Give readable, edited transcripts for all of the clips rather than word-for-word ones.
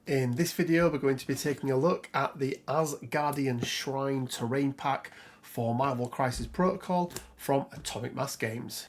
In this video, we're going to be taking a look at the Asgardian Shrine Terrain Pack for Marvel Crisis Protocol from Atomic Mass Games.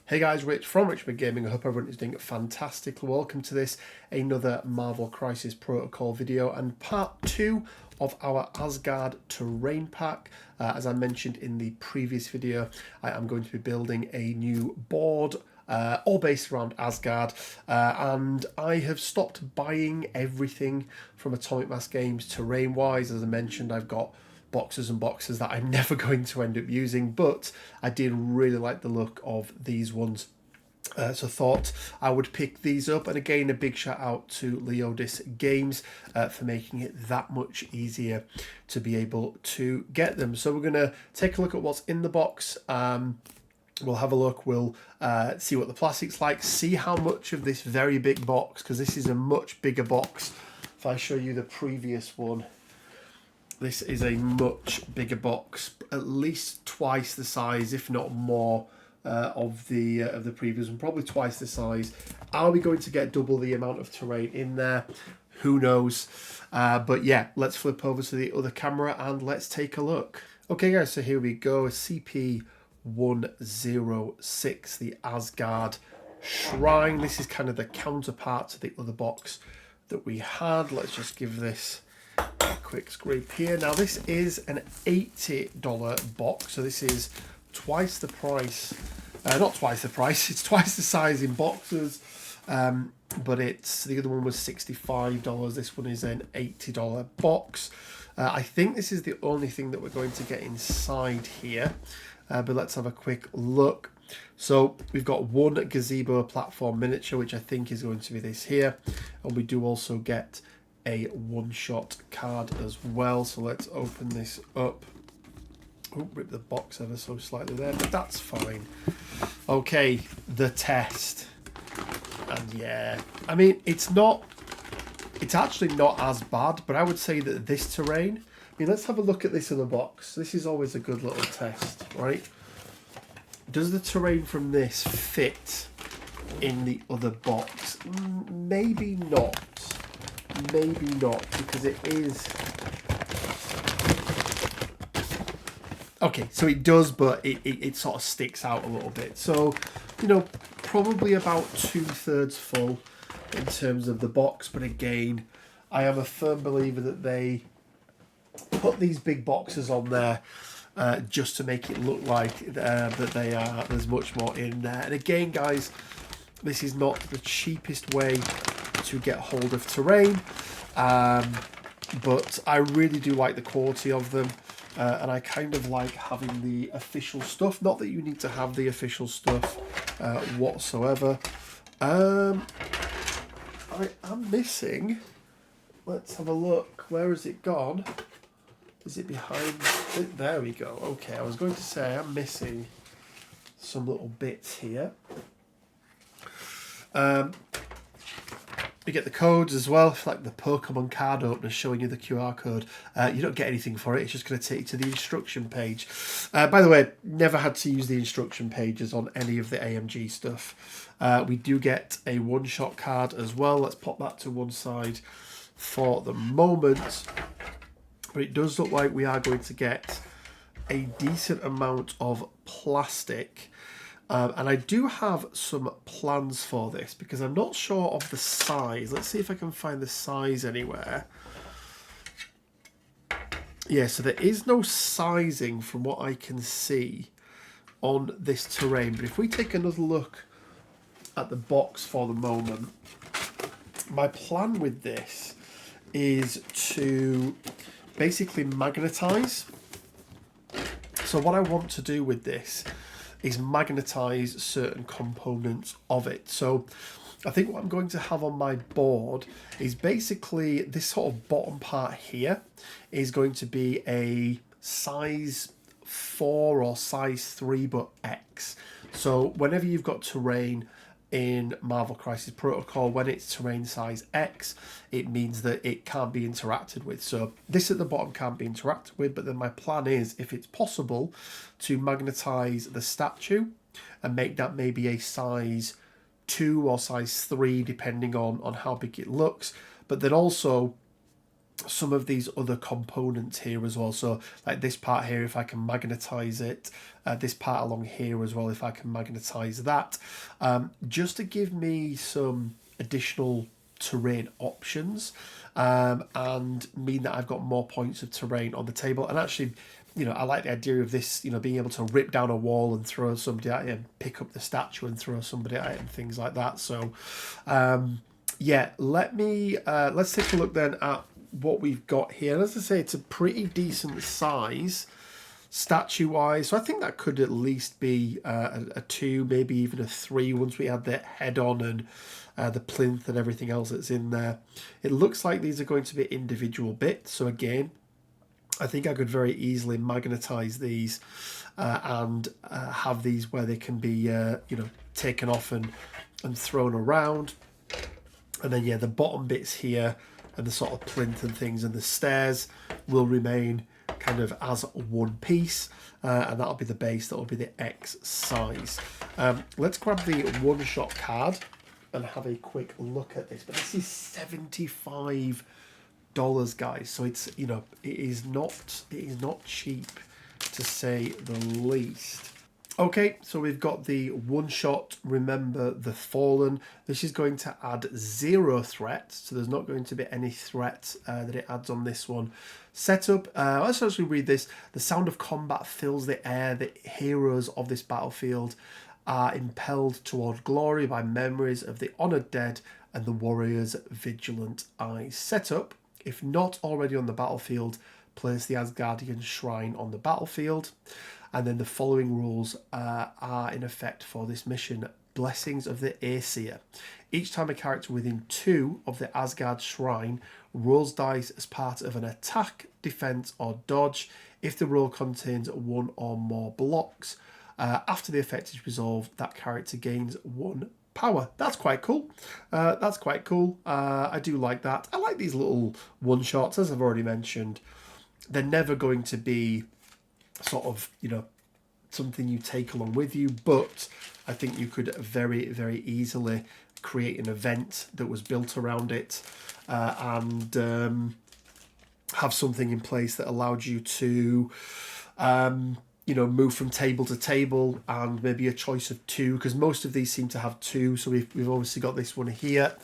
Hey guys, Rich from Richmond Gaming. I hope everyone is doing fantastic. Welcome to this, another Marvel Crisis Protocol video and part 2 of our Asgard Terrain Pack. As I mentioned in the previous video, I am going to be building a new board all based around Asgard, and I have stopped buying everything from Atomic Mass Games terrain wise. As I mentioned, I've got boxes and boxes that I'm never going to end up using, but I did really like the look of these ones. So thought I would pick these up, and again a big shout out to Leodis Games for making it that much easier to be able to get them. So we're going to take a look at what's in the box. We'll have a look, we'll see what the plastic's like, see how much of this very big box, because this is a much bigger box. If I show you the previous one, this is a much bigger box, at least twice the size, if not more, of the previous one, probably twice the size. Are we going to get double the amount of terrain in there? Who knows? But yeah, let's flip over to the other camera and let's take a look. Okay guys, so here we go, CP106, the Asgard Shrine. This is kind of the counterpart to the other box that we had. Let's just give this a quick scrape here. Now this is an $80 box, so this is twice the price, not twice the price, it's twice the size in boxes, but it's, the other one was $65, this one is an $80 box. I think this is the only thing that we're going to get inside here, but let's have a quick look. So we've got one gazebo platform miniature, which I think is going to be this here, and we do also get a one-shot card as well. So let's open this up. Oh, rip the box ever so slightly there, but that's fine. Okay, the test. And yeah, I mean, it's actually not as bad, but I would say that this terrain, I mean, let's have a look at this in the box. This is always a good little test, right? Does the terrain from this fit in the other box? Maybe not. Maybe not, because it is... Okay, so it does, but it sort of sticks out a little bit. So, you know, probably about 2/3 full in terms of the box. But again, I am a firm believer that they put these big boxes on there just to make it look like that there's much more in there. And again, guys, this is not the cheapest way to get hold of terrain, but I really do like the quality of them, and I kind of like having the official stuff. Not that you need to have the official stuff whatsoever. I am missing, let's have a look, where has it gone? Is it behind it? There we go. Okay, I was going to say I'm missing some little bits here. You get the codes as well, like the Pokemon card opener showing you the QR code. You don't get anything for it, it's just going to take you to the instruction page. By the way, never had to use the instruction pages on any of the AMG stuff. We do get a one-shot card as well. Let's pop that to one side for the moment. But it does look like we are going to get a decent amount of plastic. And I do have some plans for this because I'm not sure of the size. Let's see if I can find the size anywhere. Yeah, so there is no sizing from what I can see on this terrain. But if we take another look at the box for the moment, my plan with this is to basically magnetize. So what I want to do with this is magnetize certain components of it. So I think what I'm going to have on my board is basically this sort of bottom part here is going to be a size 4 or size 3 but X. So whenever you've got terrain in Marvel Crisis Protocol, when it's terrain size X, it means that it can't be interacted with. So this at the bottom can't be interacted with, but then my plan is, if it's possible, to magnetize the statue and make that maybe a size 2 or size 3, depending on how big it looks. But then also some of these other components here as well. So like this part here, if I can magnetize it, this part along here as well, if I can magnetize that, just to give me some additional terrain options, and mean that I've got more points of terrain on the table. And actually, you know, I like the idea of this, you know, being able to rip down a wall and throw somebody at it, and pick up the statue and throw somebody at it, and things like that. So yeah, let's take a look then at what we've got here. And as I say, it's a pretty decent size statue wise, so I think that could at least be a 2, maybe even a 3 once we add the head on and the plinth and everything else that's in there. It looks like these are going to be individual bits, so again, I think I could very easily magnetize these and have these where they can be you know, taken off and thrown around. And then yeah, the bottom bits here and the sort of plinth and things and the stairs will remain kind of as one piece, and that'll be the base, that'll be the X size. Let's grab the one-shot card and have a quick look at this. But this is $75, guys, so it's, you know, it is not cheap, to say the least. Okay, so we've got the one-shot Remember the Fallen. This is going to add 0 threat, so there's not going to be any threat that it adds on this one. Setup, let's actually read this. The sound of combat fills the air. The heroes of this battlefield are impelled toward glory by memories of the honoured dead and the warriors' vigilant eyes. Setup, if not already on the battlefield, place the Asgardian shrine on the battlefield. And then the following rules are in effect for this mission. Blessings of the Aesir. Each time a character within 2 of the Asgard shrine rolls dice as part of an attack, defense, or dodge, if the roll contains 1 or more blocks, after the effect is resolved, that character gains 1 power. That's quite cool. That's quite cool. I do like that. I like these little one-shots, as I've already mentioned. They're never going to be sort of, you know, something you take along with you, but I think you could very, very easily create an event that was built around it, and have something in place that allowed you to you know, move from table to table, and maybe a choice of 2, because most of these seem to have 2. So we've obviously got this one here,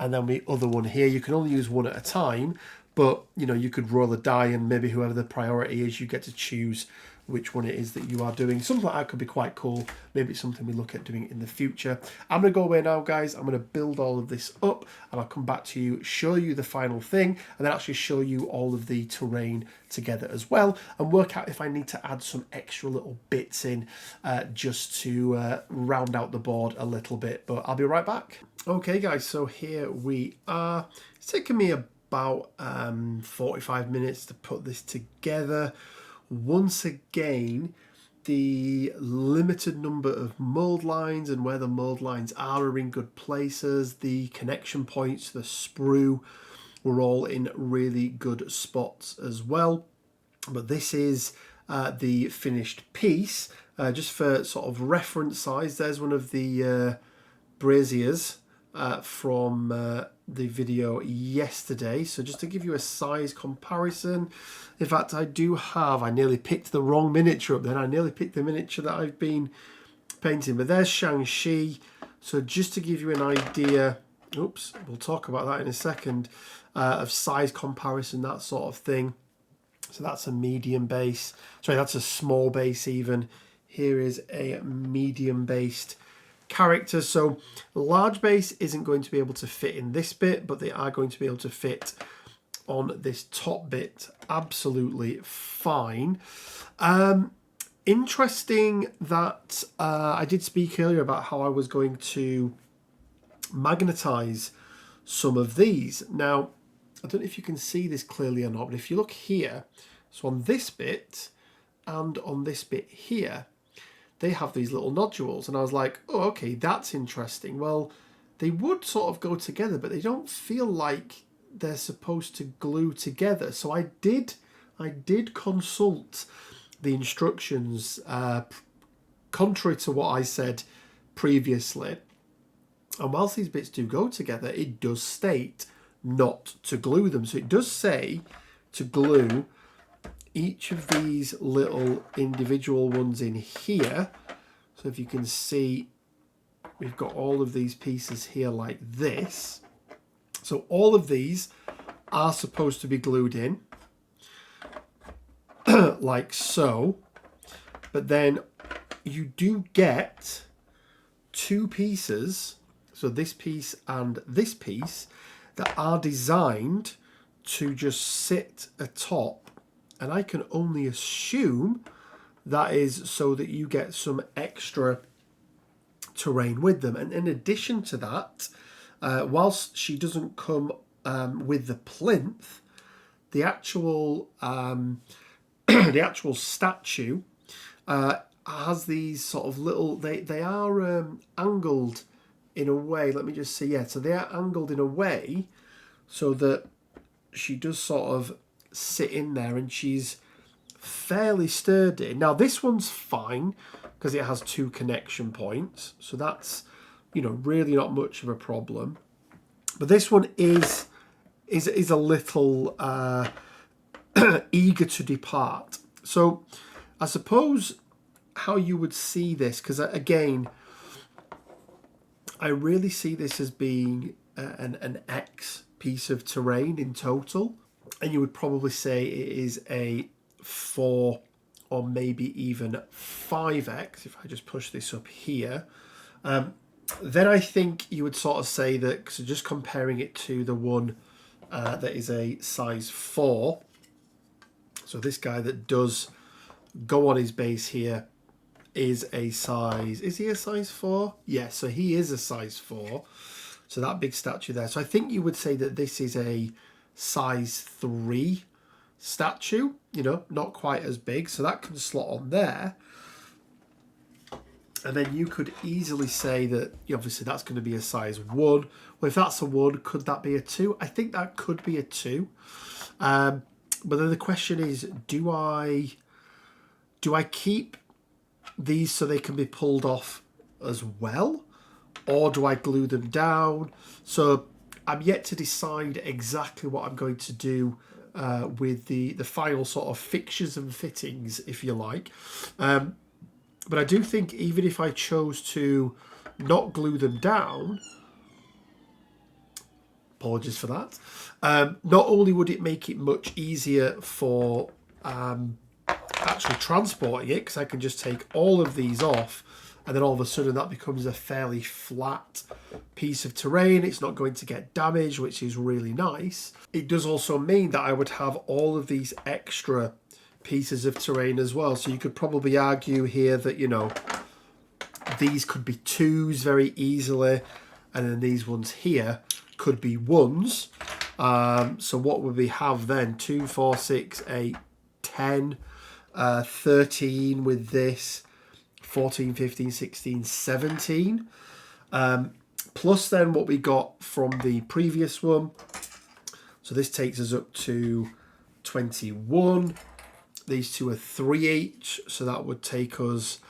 and then the other one here. You can only use 1 at a time, but you know, you could roll a die, and maybe whoever the priority is, you get to choose which one it is that you are doing. Something like that could be quite cool. Maybe it's something we look at doing in the future. I'm going to go away now, guys. I'm going to build all of this up, and I'll come back to you, show you the final thing, and then actually show you all of the terrain together as well, and work out if I need to add some extra little bits in just to round out the board a little bit. But I'll be right back. Okay, guys, so here we are. It's taken me about 45 minutes to put this together. Once again, the limited number of mold lines and where the mold lines are in good places. The connection points, the sprue, were all in really good spots as well. But this is the finished piece. Just for sort of reference size, there's one of the braziers from the video yesterday. So just to give you a size comparison, in fact, I nearly picked the wrong miniature up then. I nearly picked the miniature that I've been painting, but there's Shang-Chi. So just to give you an idea, oops, we'll talk about that in a second, of size comparison, that sort of thing. So that's a medium base. Sorry, that's a small base even. Here is a medium based character. So large base isn't going to be able to fit in this bit, but they are going to be able to fit on this top bit absolutely fine. Interesting that I did speak earlier about how I was going to magnetize some of these. Now, I don't know if you can see this clearly or not, but if you look here, so on this bit and on this bit here, they have these little nodules. And I was like, oh, okay, that's interesting. Well, they would sort of go together, but they don't feel like they're supposed to glue together. So I did consult the instructions, contrary to what I said previously. And whilst these bits do go together, it does state not to glue them. So it does say to glue each of these little individual ones in here. So if you can see, we've got all of these pieces here like this. So all of these are supposed to be glued in like so. But then you do get two pieces, so this piece and this piece, that are designed to just sit atop. And I can only assume that is so that you get some extra terrain with them. And in addition to that, whilst she doesn't come with the plinth, the actual the actual statue has these sort of little, they are angled in a way, let me just see, yeah, so they are angled in a way so that she does sort of sit in there, and she's fairly sturdy. Now this one's fine because it has two connection points, so that's, you know, really not much of a problem. But this one is a little eager to depart. So I suppose how you would see this, because again, I really see this as being an X piece of terrain in total, and you would probably say it is a 4 or maybe even 5X. If I just push this up here, then I think you would sort of say that, so just comparing it to the one that is a size 4, so this guy that does go on his base here is a size, is he a size 4? Yes, so he is a size 4. So that big statue there. So I think you would say that this is a size 3 statue, you know, not quite as big. So that can slot on there. And then you could easily say that, obviously, that's going to be a size 1. Well, if that's a 1, could that be a 2? I think that could be a 2. But then the question is, do I keep these so they can be pulled off as well, or do I glue them down? So I'm yet to decide exactly what I'm going to do with the final sort of fixtures and fittings, if you like. But I do think even if I chose to not glue them down, apologies for that, not only would it make it much easier for actually transporting it, because I can just take all of these off, and then all of a sudden that becomes a fairly flat piece of terrain. It's not going to get damaged, which is really nice. It does also mean that I would have all of these extra pieces of terrain as well. So you could probably argue here that, you know, these could be 2s very easily, and then these ones here could be 1s. So what would we have then? 2, 4, 6, 8, 10, 13 with this, 14, 15, 16, 17. Plus then what we got from the previous one. So this takes us up to 21. These two are 3 each. So that would take us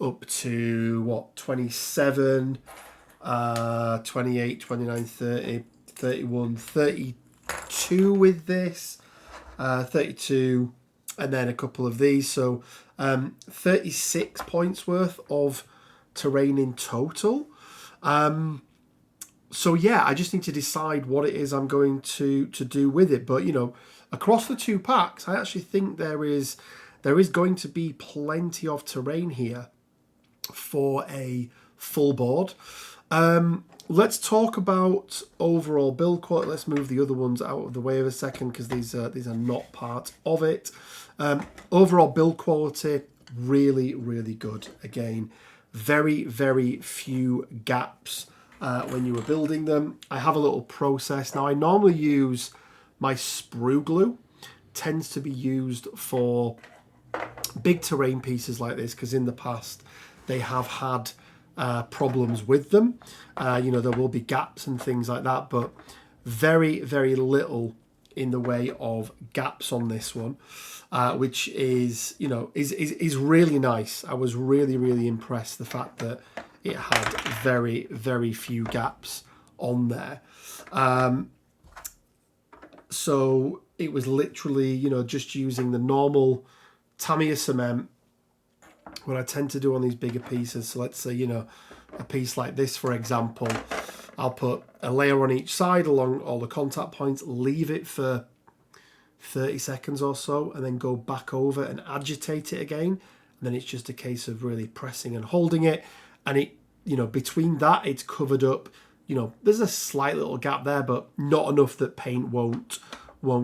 up to, what, 27, 28, 29, 30, 31, 32 with this, 32, and then a couple of these. So 36 points worth of terrain in total. So yeah, I just need to decide what it is I'm going to do with it. But, you know, across the 2 packs, I actually think there is going to be plenty of terrain here for a full board. Let's talk about overall build quality. Let's move the other ones out of the way of a second, because these are not part of it. Overall build quality, really, really good. Again, very, very few gaps when you were building them. I have a little process. Now, I normally use my sprue glue. Tends to be used for big terrain pieces like this, because in the past they have had problems with them. You know, there will be gaps and things like that, but very, very little in the way of gaps on this one, which is, you know, is really nice. I was really, really impressed the fact that it had very, very few gaps on there. So it was literally, you know, just using the normal Tamiya cement, what I tend to do on these bigger pieces. So let's say, you know, a piece like this, for example, I'll put a layer on each side along all the contact points, leave it for 30 seconds or so, and then go back over and agitate it again. And then it's just a case of really pressing and holding it. And it, you know, between that, it's covered up. You know, there's a slight little gap there, but not enough that paint won't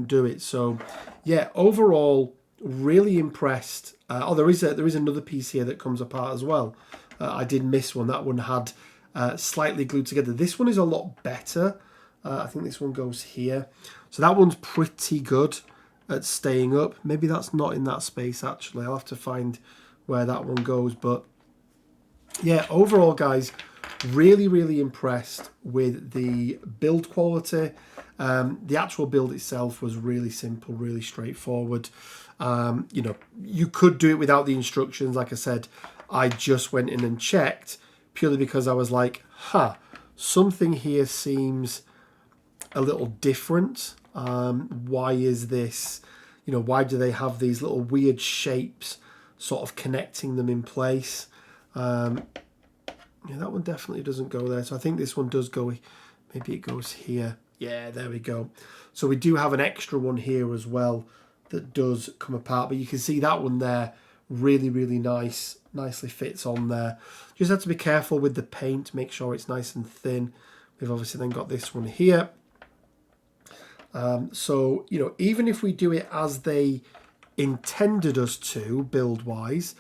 do it. So, yeah, overall, really impressed. There is another piece here that comes apart as well. I did miss one. That one had slightly glued together. This one is a lot better. I think this one goes here. So that one's pretty good at staying up. Maybe that's not in that space, actually. I'll have to find where that one goes. But, yeah, overall, guys, really, really impressed with the build quality. The actual build itself was really simple, really straightforward. You know, you could do it without the instructions. Like I said, I just went in and checked purely because I was like, something here seems a little different. Why is this, you know, why do they have these little weird shapes sort of connecting them in place? Yeah, that one definitely doesn't go there. So I think this one does go, maybe it goes here. Yeah, there we go. So we do have an extra one here as well that does come apart. But you can see that one there, really, really nice. Nicely fits on there. Just have to be careful with the paint. Make sure it's nice and thin. We've obviously then got this one here. So, you know, even if we do it as they intended us to, build-wise,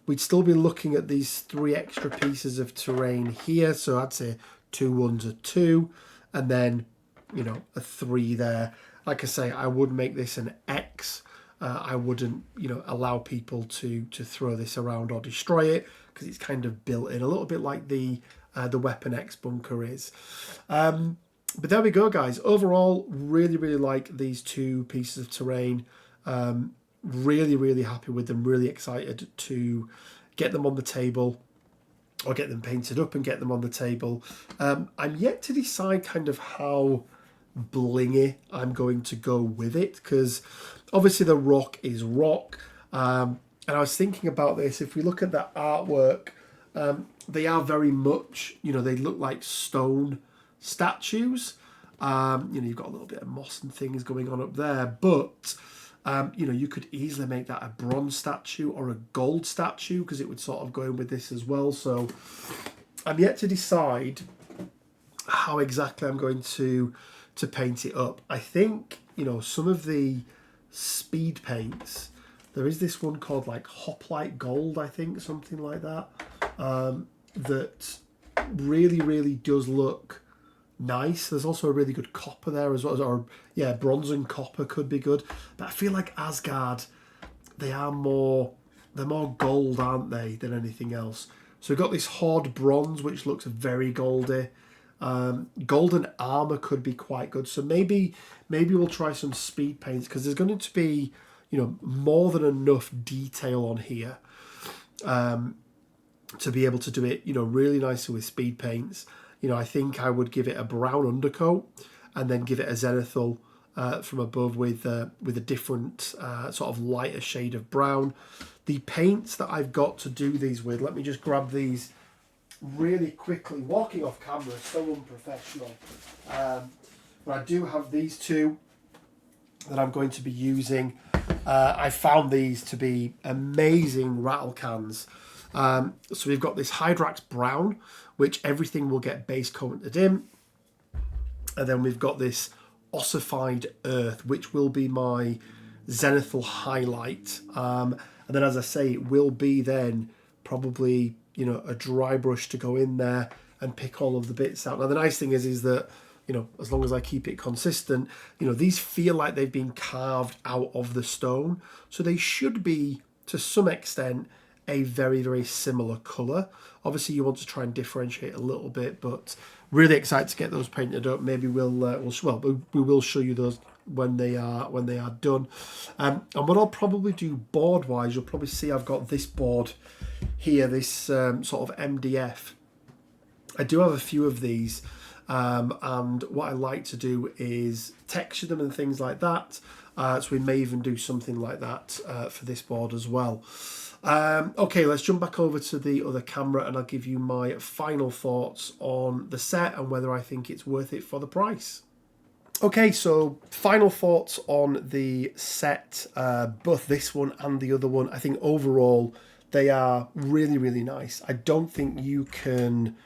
we'd still be looking at these 3 extra pieces of terrain here. So I'd say 2 ones are 2, and then, you know, a 3 there. Like I say, I would make this an X. I wouldn't, you know, allow people to throw this around or destroy it because it's kind of built in a little bit like the Weapon X bunker is. But there we go, guys. Overall, really, really like these 2 pieces of terrain. Really, really happy with them. Really excited to get them on the table or get them painted up and get them on the table. I'm yet to decide kind of how blingy I'm going to go with it because obviously the rock is rock. And I was thinking about this. If we look at the artwork, they are very much, you know, they look like stone statues. You know, you've got a little bit of moss and things going on up there, but you know, you could easily make that a bronze statue or a gold statue because it would sort of go in with this as well. So I'm yet to decide how exactly I'm going to paint it up. I think, you know, some of the speed paints, there is this one called like Hoplite Gold, I think, something like that, that really, really does look nice. There's also a really good copper there as well, or yeah, bronze and copper could be good. But I feel like Asgard, they're more gold, aren't they, than anything else. So we've got this Horde bronze, which looks very goldy. Golden armor could be quite good. So maybe we'll try some speed paints because there's going to be, you know, more than enough detail on here to be able to do it, you know, really nicely with speed paints. You know, I think I would give it a brown undercoat and then give it a zenithal from above with a different sort of lighter shade of brown. The paints that I've got to do these with, let me just grab these really quickly. Walking off camera is so unprofessional. But I do have these 2 that I'm going to be using. I found these to be amazing rattle cans. So we've got this Hydrax Brown, which everything will get base coated in. And then we've got this Ossified Earth, which will be my zenithal highlight. And then, as I say, it will be then probably, you know, a dry brush to go in there and pick all of the bits out. Now, the nice thing is that, you know, as long as I keep it consistent, you know, these feel like they've been carved out of the stone. So they should be, to some extent, a very, very similar colour. Obviously, you want to try and differentiate a little bit, but really excited to get those painted up. Maybe we will show you those when they are done. And what I'll probably do board wise, you'll probably see I've got this board here, this sort of MDF. I do have a few of these, and what I like to do is texture them and things like that. So we may even do something like that for this board as well. Okay, let's jump back over to the other camera and I'll give you my final thoughts on the set and whether I think it's worth it for the price. Okay, so final thoughts on the set, both this one and the other one. I think overall they are really, really nice. I don't think you can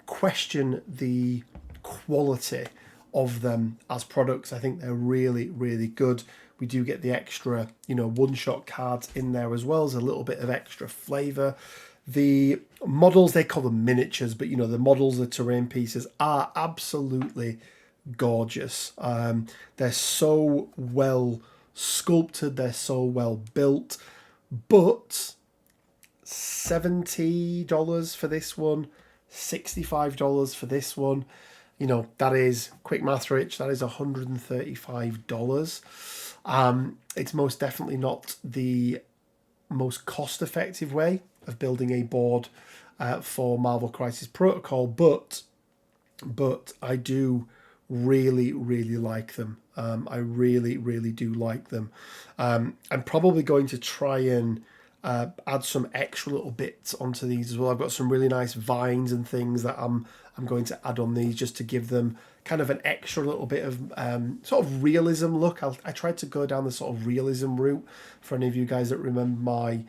question the quality of them as products. I think they're really, really good. We do get the extra, one-shot cards in there as well as a little bit of extra flavour. The models, they call them miniatures, but the models, the terrain pieces are absolutely gorgeous. They're so well sculpted, they're so well built, but $70 for this one, $65 for this one. That is, quick math, Rich, that is $135. It's most definitely not the most cost-effective way of building a board for Marvel Crisis Protocol, but I do really, really like them. I really, really do like them. I'm probably going to try and add some extra little bits onto these as well. I've got some really nice vines and things that I'm going to add on these just to give them kind of an extra little bit of sort of realism look. I tried to go down the sort of realism route. For any of you guys that remember my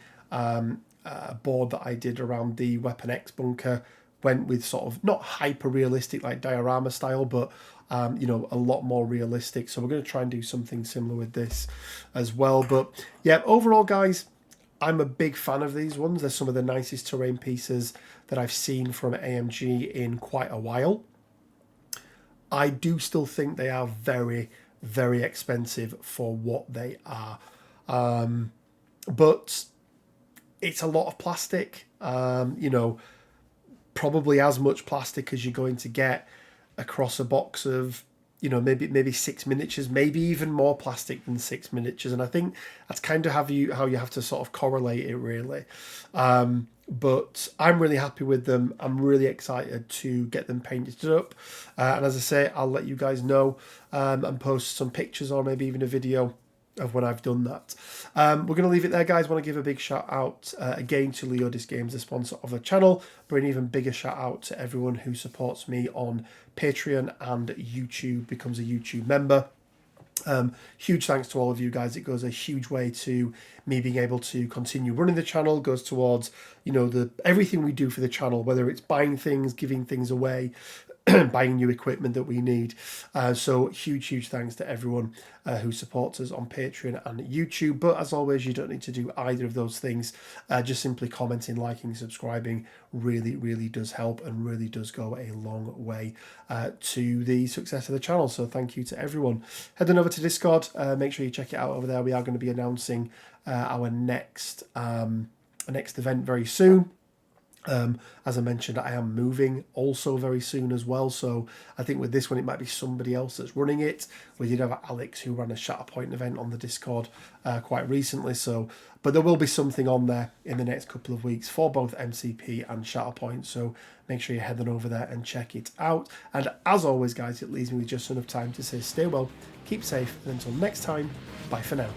board that I did around the Weapon X bunker, went with sort of not hyper realistic like diorama style, but a lot more realistic. So we're going to try and do something similar with this as well. But yeah, overall, guys, I'm a big fan of these ones. They're some of the nicest terrain pieces that I've seen from AMG in quite a while. I do still think they are very, very expensive for what they are. But it's a lot of plastic, probably as much plastic as you're going to get across a box of, maybe 6 miniatures, maybe even more plastic than 6 miniatures. And I think that's kind of how you have to sort of correlate it, really. But I'm really happy with them. I'm really excited to get them painted up. And as I say, I'll let you guys know and post some pictures or maybe even a video of when I've done that. We're going to leave it there, guys. I want to give a big shout out again to Leodis Games, the sponsor of the channel, but an even bigger shout out to everyone who supports me on Patreon and YouTube, becomes a YouTube member. Huge thanks to all of you guys. It goes a huge way to me being able to continue running the channel, goes towards everything we do for the channel, whether it's buying things, giving things away, buying new equipment that we need. So huge thanks to everyone who supports us on Patreon and YouTube. But as always, you don't need to do either of those things. Just simply commenting, liking, subscribing really does help and really does go a long way to the success of the channel. So thank you to everyone. Head on over to Discord. Make sure you check it out over there. We are going to be announcing our next event very soon. As I mentioned, I am moving also very soon as well, so I think with this one it might be somebody else that's running it. We did have Alex who ran a Shatterpoint event on the Discord quite recently, but there will be something on there in the next couple of weeks for both MCP and Shatterpoint, so make sure you head on over there and check it out. And as always, guys, it leaves me with just enough time to say stay well, keep safe, and until next time, bye for now.